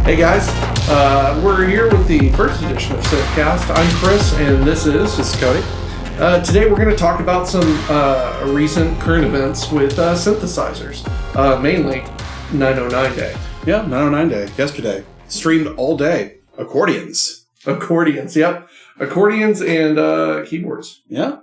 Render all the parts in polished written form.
Hey guys, we're here with the first edition of SynthCast. I'm Chris, and this is Cody. Today we're going to talk about some recent current events with synthesizers, mainly 909 Day. Yeah, 909 Day, yesterday. Streamed all day. Accordions. Accordions, yep. Accordions and keyboards. Yeah.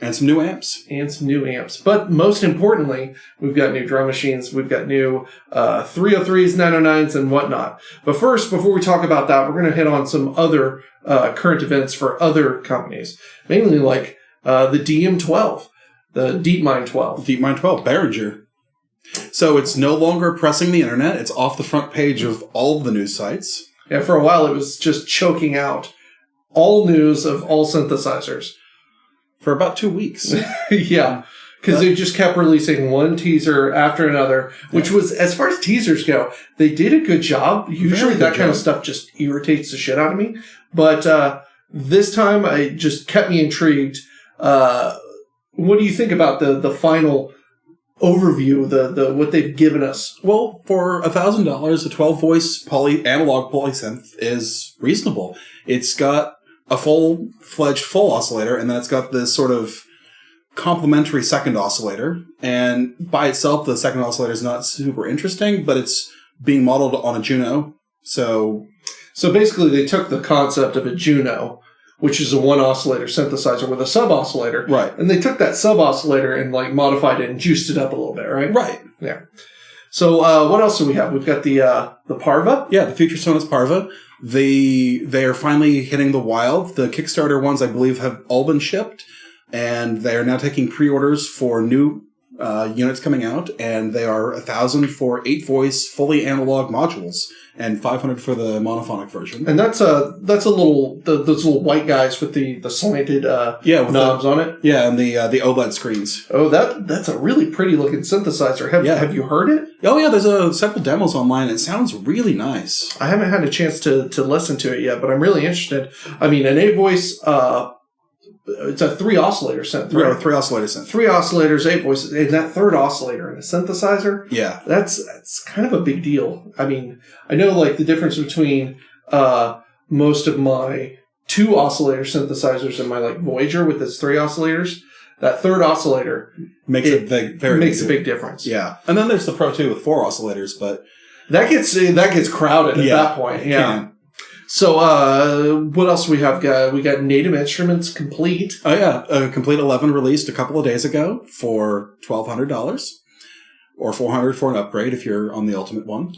And some new amps. But most importantly, we've got new drum machines. We've got new 303s, 909s, and whatnot. But first, before we talk about that, we're going to hit on some other current events for other companies. Mainly like the DM12, the DeepMind 12. DeepMind 12, Behringer. So it's no longer pressing the internet. It's off the front page of all of the news sites. Yeah, for a while it was just choking out all news of all synthesizers. For about 2 weeks. Yeah, because they just kept releasing one teaser after another, which was, as far as teasers go, they did a good job. Usually that kind of stuff just irritates the shit out of me. But this time it just kept me intrigued. What do you think about the final overview, the what they've given us? Well, for $1,000, a 12-voice analog polysynth is reasonable. It's got a full-fledged full oscillator, and then it's got this sort of complementary second oscillator. And by itself, the second oscillator is not super interesting, but it's being modeled on a Juno. So basically, they took the concept of a Juno, which is a one-oscillator synthesizer with a sub-oscillator. Right. And they took that sub-oscillator and modified it and juiced it up a little bit, right? Right. Yeah. So what else do we have? We've got the Parva. Yeah, the Future Sonus Parva. They are finally hitting the wild. The Kickstarter ones, I believe, have all been shipped, and they are now taking pre-orders for new units coming out, and they are $1,000 for 8-voice, fully analog modules, and $500 for the monophonic version. And that's a little those little white guys with the slanted knobs on it. Yeah, and the OLED screens. Oh, that's a really pretty looking synthesizer. Have you heard it? Oh yeah, there's several demos online. It sounds really nice. I haven't had a chance to listen to it yet, but I'm really interested. I mean, an 8-voice. It's a 3-oscillator synth, right? 3-oscillator synth. 3 oscillators, 8 voices, and that third oscillator in a synthesizer. Yeah, that's kind of a big deal. I mean, I know the difference between most of my 2-oscillator synthesizers and my Voyager with its 3 oscillators. That third oscillator makes a big difference. Yeah, and then there's the Pro 2 with 4 oscillators, but that gets crowded at that point. Yeah. So, what else we have? We got Native Instruments Complete. Oh, yeah. Complete 11 released a couple of days ago for $1,200. Or $400 for an upgrade if you're on the ultimate one.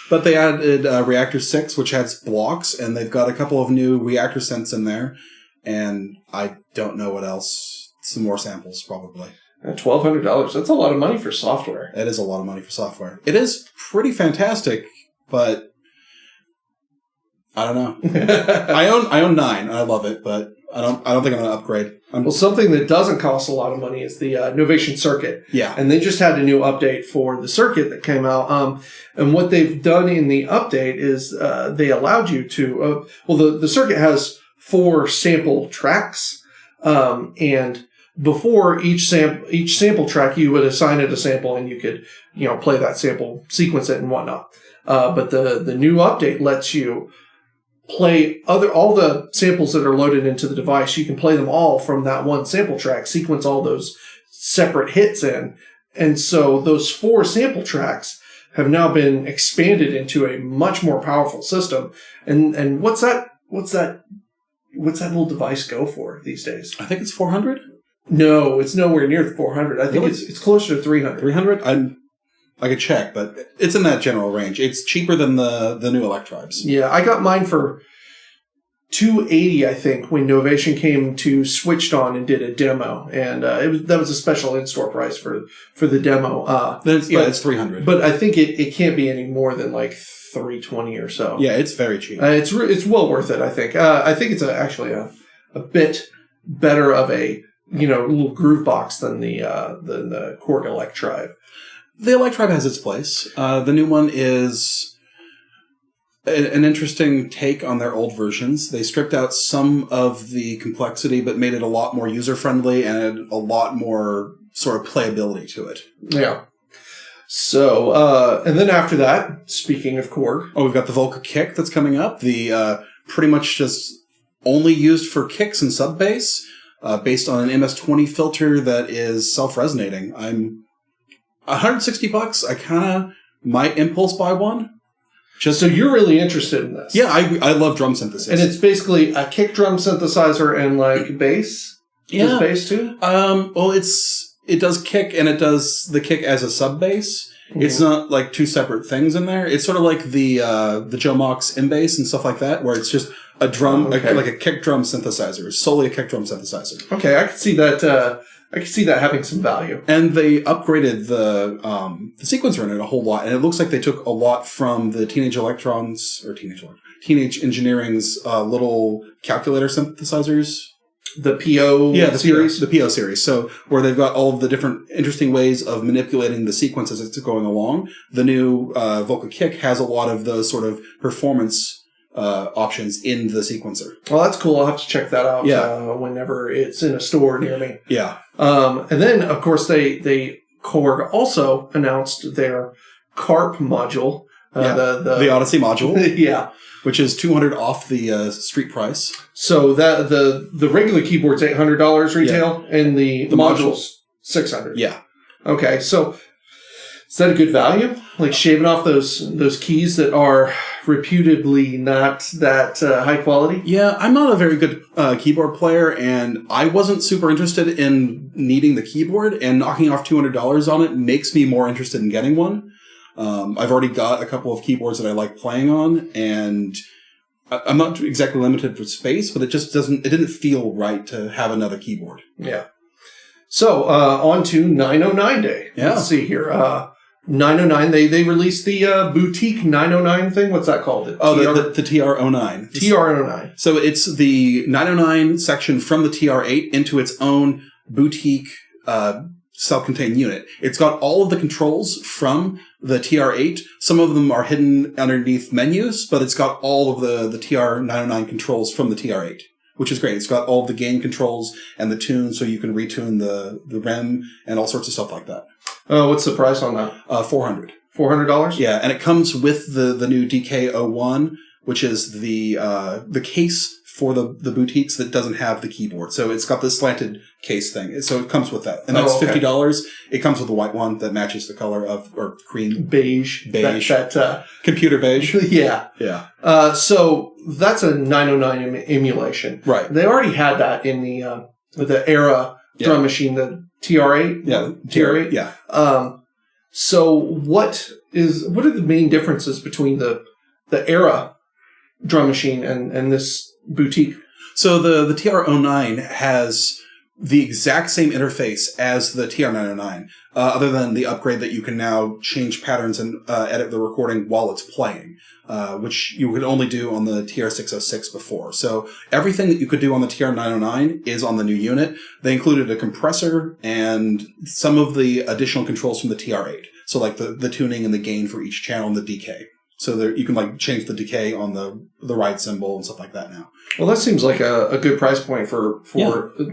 But they added Reactor 6, which has blocks, and they've got a couple of new reactor synths in there. And I don't know what else. Some more samples, probably. $1,200. That's a lot of money for software. It is a lot of money for software. It is pretty fantastic, but I don't know. I own 9, and I love it, but I don't think I'm going to upgrade. Well, something that doesn't cost a lot of money is the Novation Circuit. Yeah. And they just had a new update for the circuit that came out. And what they've done in the update is they allowed you to... the circuit has 4 sample tracks. And before each sample track, you would assign it a sample, and you could play that sample, sequence it, and whatnot. But the new update lets you play all the samples that are loaded into the device. You can play them all from that one sample track, sequence all those separate hits in. And so those 4 sample tracks have now been expanded into a much more powerful system. And what's that little device go for these days? I think it's $400. No, it's nowhere near the 400. I think it's closer to 300. 300? I could check, but it's in that general range. It's cheaper than the new Electribes. Yeah, I got mine for $280, I think, when Novation came to Switched On and did a demo, and that was a special in-store price for the demo. It's $300. But I think it can't be any more than $320 or so. Yeah, it's very cheap. It's well worth it, I think. I think it's actually a bit better of a little groove box than the Korg Electribe. The Electribe has its place. The new one is an interesting take on their old versions. They stripped out some of the complexity, but made it a lot more user-friendly and a lot more sort of playability to it. Yeah. So, and then after that, speaking of Korg. Oh, we've got the Volca Kick that's coming up. The pretty much just only used for kicks and sub bass, based on an MS-20 filter that is self-resonating. I'm $160. I kind of might impulse buy one. So you're really interested in this? Yeah, I love drum synthesis. And it's basically a kick drum synthesizer and like bass? Yeah. Does bass too? Well, it does kick and it does the kick as a sub bass. Mm-hmm. It's not like two separate things in there. It's sort of like the Joe Mox M-Bass and stuff like that, where it's just a drum, like a kick drum synthesizer. It's solely a kick drum synthesizer. Okay, I could see that. I can see that having some value. And they upgraded the sequencer in it a whole lot, and it looks like they took a lot from the Teenage Engineering's little calculator synthesizers. The PO series? The PO series. So, where they've got all of the different interesting ways of manipulating the sequence as it's going along. The new Volca Kick has a lot of those sort of performance options in the sequencer. Well, that's cool. I'll have to check that out whenever it's in a store near me. Yeah. And then, of course, Korg also announced their CARP module. The Odyssey module. Yeah. Which is $200 off the street price. So that the regular keyboard's $800 retail, and the module's $600. Yeah. Okay, so is that a good value? Like shaving off those keys that are reputedly not that high quality? Yeah, I'm not a very good keyboard player, and I wasn't super interested in needing the keyboard, and knocking off $200 on it makes me more interested in getting one. I've already got a couple of keyboards that I like playing on, and I'm not exactly limited for space, but it didn't feel right to have another keyboard. Yeah. So, on to 909 Day. Yeah. Let's see here. 909, they released the boutique 909 thing. What's that called? The TR09. TR09. So it's the 909 section from the TR8 into its own boutique self-contained unit. It's got all of the controls from the TR8. Some of them are hidden underneath menus, but it's got all of the TR909 controls from the TR8, which is great. It's got all of the gain controls and the tune, so you can retune the REM and all sorts of stuff like that. What's the price on that? $400. $400? Yeah, and it comes with the new DK01, which is the case for the boutiques that doesn't have the keyboard. So it's got this slanted case thing. So it comes with that. And that's $50. It comes with a white one that matches the color or cream. Beige. That computer beige. Yeah. Yeah. So that's a 909 emulation. Right. They already had that in the Era drum machine, the TR8. Yeah. TR8. Yeah. So what are the main differences between the Era drum machine and this boutique? So the TR09 has the exact same interface as the TR909, other than the upgrade that you can now change patterns and edit the recording while it's playing, which you could only do on the TR606 before. So everything that you could do on the TR909 is on the new unit. They included a compressor and some of the additional controls from the TR8. So like the tuning and the gain for each channel and the decay. So there, you can like change the decay on the ride cymbal and stuff like that now. Well, that seems like a good price point for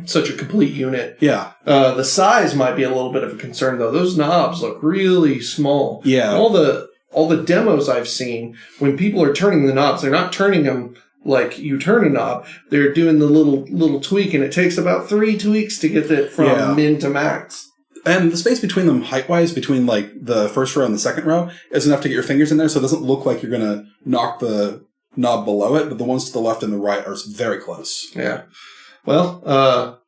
such a complete unit. Yeah. The size might be a little bit of a concern though. Those knobs look really small. Yeah. All the demos I've seen, when people are turning the knobs, they're not turning them like you turn a knob. They're doing the little tweak, and it takes about 3 tweaks to get it from min to max. And the space between them, height-wise, between like the first row and the second row, is enough to get your fingers in there, so it doesn't look like you're going to knock the knob below it, but the ones to the left and the right are very close. Yeah. Well,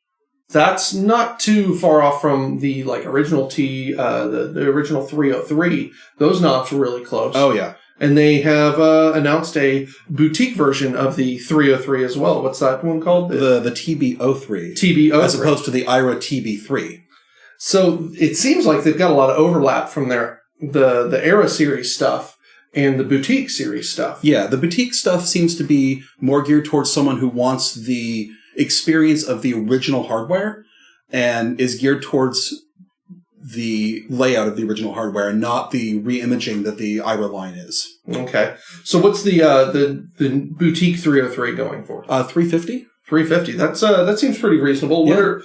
that's not too far off from the like original the original 303. Those knobs were really close. Oh, yeah. And they have announced a boutique version of the 303 as well. What's that one called? The TB03. TB03. As opposed to the IRA TB3. So it seems like they've got a lot of overlap from the Era series stuff and the boutique series stuff. Yeah, the boutique stuff seems to be more geared towards someone who wants the experience of the original hardware and is geared towards the layout of the original hardware and not the re-imaging that the IRA line is. Okay. So what's the boutique 303 going for? $350. $350. That seems pretty reasonable. Yeah.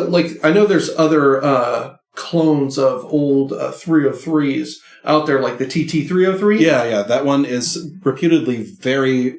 What are I know there's other clones of old 303s out there, like the TT303. Yeah. That one is reputedly very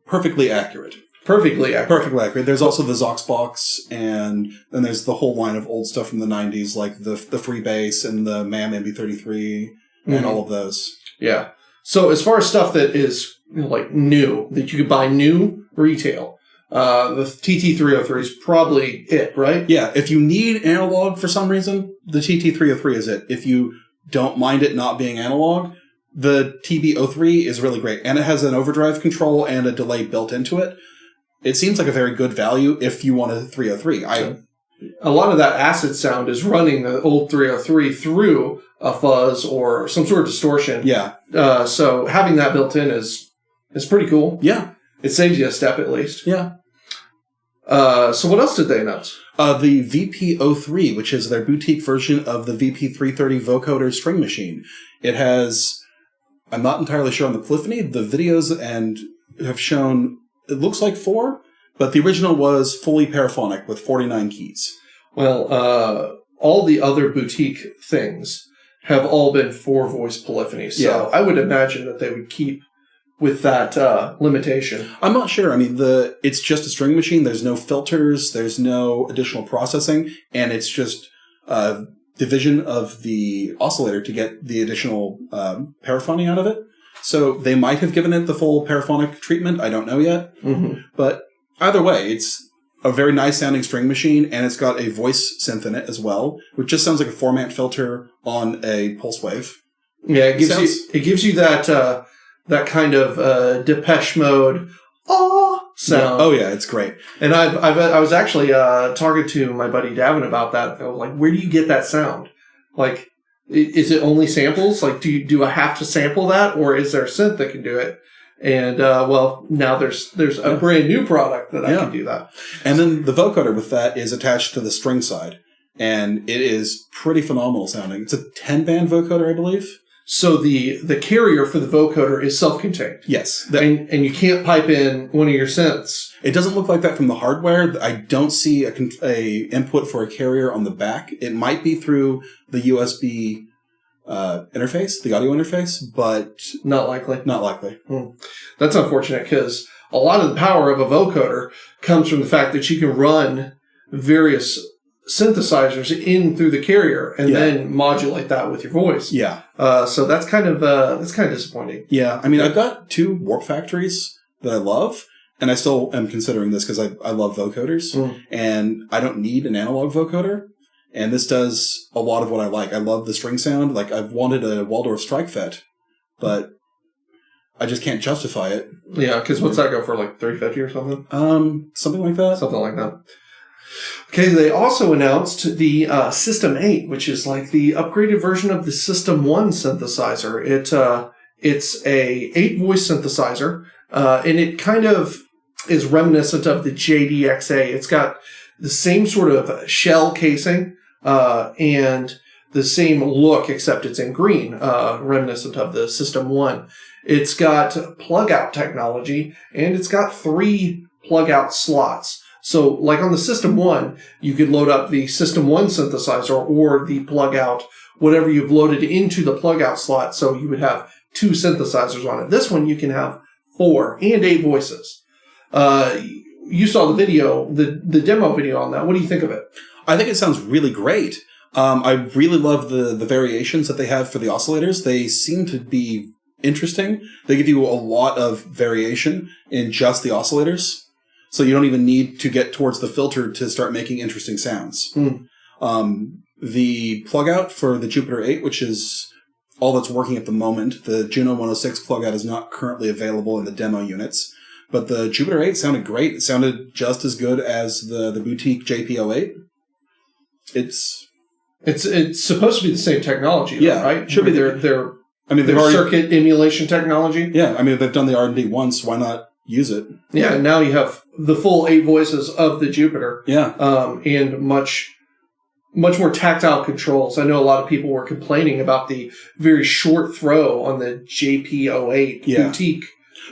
perfectly accurate. Perfectly accurate. There's also the Zoxbox, and then there's the whole line of old stuff from the 90s, like the Freebase and the MAM MB33 and all of those. Yeah. So as far as stuff that is like new, that you could buy new retail, the TT303 is probably it, right? Yeah. If you need analog for some reason, the TT303 is it. If you don't mind it not being analog, the TB03 is really great. And it has an overdrive control and a delay built into it. It seems like a very good value if you want a 303. A lot of that acid sound is running the old 303 through a fuzz or some sort of distortion. Yeah. So having that built in is pretty cool. Yeah. It saves you a step at least. Yeah. So what else did they announce? The VP03, which is their boutique version of the VP330 vocoder string machine. It has, I'm not entirely sure on the polyphony, the videos and have shown, it looks like 4, but the original was fully paraphonic with 49 keys. Well, all the other boutique things have all been 4-voice polyphony, so I would imagine that they would keep with that limitation. I'm not sure. I mean, it's just a string machine. There's no filters. There's no additional processing, and it's just division of the oscillator to get the additional paraphony out of it. So they might have given it the full paraphonic treatment. I don't know yet. Mm-hmm. But either way, it's a very nice sounding string machine, and it's got a voice synth in it as well, which just sounds like a 4-mant filter on a pulse wave. Yeah, it gives you that kind of Depeche Mode sound. Oh yeah, it's great. And I was actually talking to my buddy Davin about that. I was like, where do you get that sound? Like, is it only samples? Like, do I have to sample that, or is there a synth that can do it? And well, now there's a brand new product that I can do that. And then the vocoder with that is attached to the string side, and it is pretty phenomenal sounding. It's a 10-band vocoder, I believe. So the carrier for the vocoder is self-contained. Yes. And you can't pipe in one of your synths. It doesn't look like that from the hardware. I don't see a input for a carrier on the back. It might be through the USB interface, the audio interface, but not likely. Not likely. That's unfortunate because a lot of the power of a vocoder comes from the fact that you can run various synthesizers in through the carrier and then modulate that with your voice. Yeah. So that's kind of disappointing. Yeah. I mean, I've got 2 Warp Factories that I love, and I still am considering this because I love vocoders, and I don't need an analog vocoder. And this does a lot of what I like. I love the string sound. Like, I've wanted a Waldorf Strikefet, but I just can't justify it. Yeah, because what's that go for, like $350 or something? Something like that. Something like that. Okay, they also announced the System 8, which is like the upgraded version of the System 1 synthesizer. It's a 8-voice synthesizer, and it kind of is reminiscent of the JDXA. It's got the same sort of shell casing and the same look, except it's in green, reminiscent of the System 1. It's got plug-out technology, and it's got 3 plug-out slots. So, like on the System 1, you could load up the System 1 synthesizer or the plug-out, whatever you've loaded into the plug-out slot, so you would have 2 synthesizers on it. This one, you can have 4 and 8 voices. You saw the video, the demo video on that. What do you think of it? I think it sounds really great. I really love the variations that they have for the oscillators. They seem to be interesting. They give you a lot of variation in just the oscillators. So you don't even need to get towards the filter to start making interesting sounds. The plug-out for the Jupiter 8, which is all that's working at the moment, the Juno 106 plug-out is not currently available in the demo units. But the Jupiter 8 sounded great. It sounded just as good as the boutique JP08. It's supposed to be the same technology, though, right? Should be their they've circuit emulation technology. Yeah, I mean, they've done the R&D once. Why not use it? Yeah, and now you have the full 8 voices of the Jupiter. Yeah. And much more tactile controls. I know a lot of people were complaining about the very short throw on the JP08 boutique.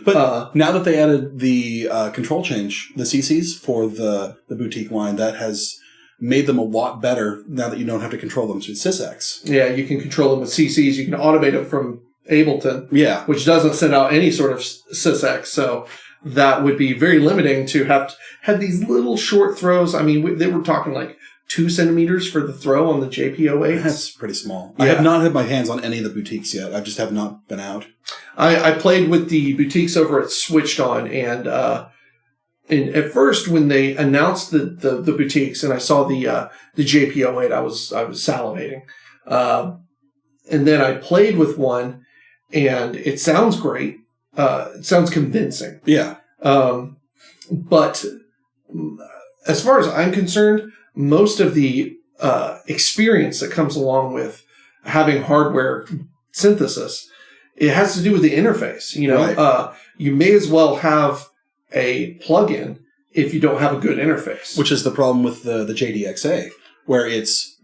But now that they added the control change, the CCs for the boutique line, that has made them a lot better now that you don't have to control them through SysX. Yeah, you can control them with CCs. You can automate them from Ableton, Yeah. which doesn't send out any sort of SysX. So that would be very limiting to have these little short throws. I mean, they were talking like 2 centimeters for the throw on the JP08. That's pretty small. Yeah. I have not had my hands on any of the boutiques yet. I just have not been out. I played with the boutiques over at Switched On, and at first when they announced the boutiques and I saw the JP08, I was salivating. And then I played with one, and it sounds great. It sounds convincing. Yeah. But as far as I'm concerned, most of the experience that comes along with having hardware synthesis, it has to do with the interface. You know, Right. You may as well have a plugin if you don't have a good interface. Which is the problem with the JDXA, where it's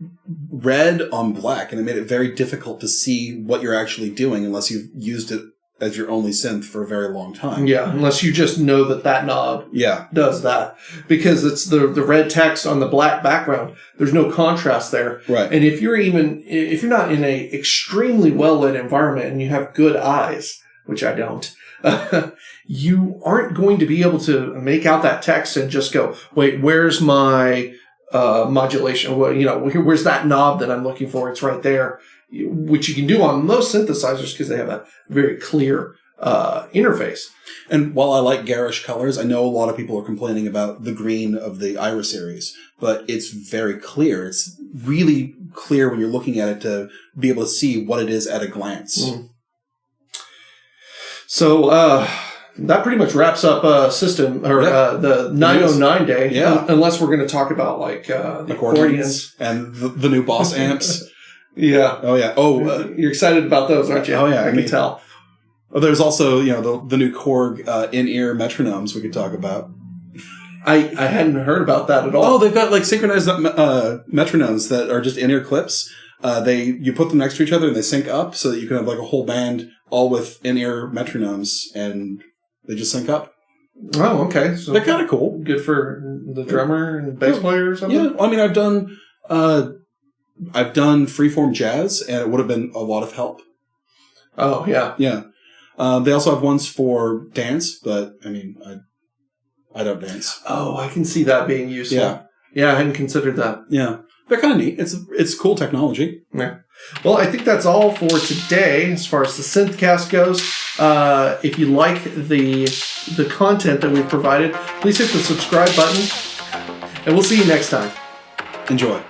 red on black, and it made it very difficult to see what you're actually doing unless you've used it as your only synth for a very long time. Yeah, unless you just know that knob does that. Because it's the red text on the black background. There's no contrast there. Right. And if you're not in a extremely well-lit environment and you have good eyes, which I don't, you aren't going to be able to make out that text and just go, wait, where's my modulation? Well, where's that knob that I'm looking for? It's right there. Which you can do on most synthesizers because they have a very clear interface. And while I like garish colors, I know a lot of people are complaining about the green of the Ira series, but it's very clear. It's really clear when you're looking at it to be able to see what it is at a glance. Mm. So that pretty much wraps up system or the 909 day. Yeah. Unless we're going to talk about like the accordions and the new Boss amps. Yeah. Oh yeah. Oh, you're excited about those, aren't you? Oh yeah. I can tell. Oh, there's also the new Korg in-ear metronomes we could talk about. I hadn't heard about that at all. Oh, they've got like synchronized metronomes that are just in-ear clips. You put them next to each other and they sync up so that you can have like a whole band all with in-ear metronomes and they just sync up. Oh, okay. So they're kind of cool. Good for the drummer and bass player or something? Yeah. I mean, I've done freeform jazz and it would have been a lot of help. Oh, yeah. Yeah. They also have ones for dance, but I mean, I don't dance. Oh, I can see that being useful. Yeah. Yeah, I hadn't considered that. Yeah. They're kind of neat. It's cool technology. Yeah. Well, I think that's all for today as far as the SynthCast goes. If you like the content that we've provided, please hit the subscribe button, and we'll see you next time. Enjoy.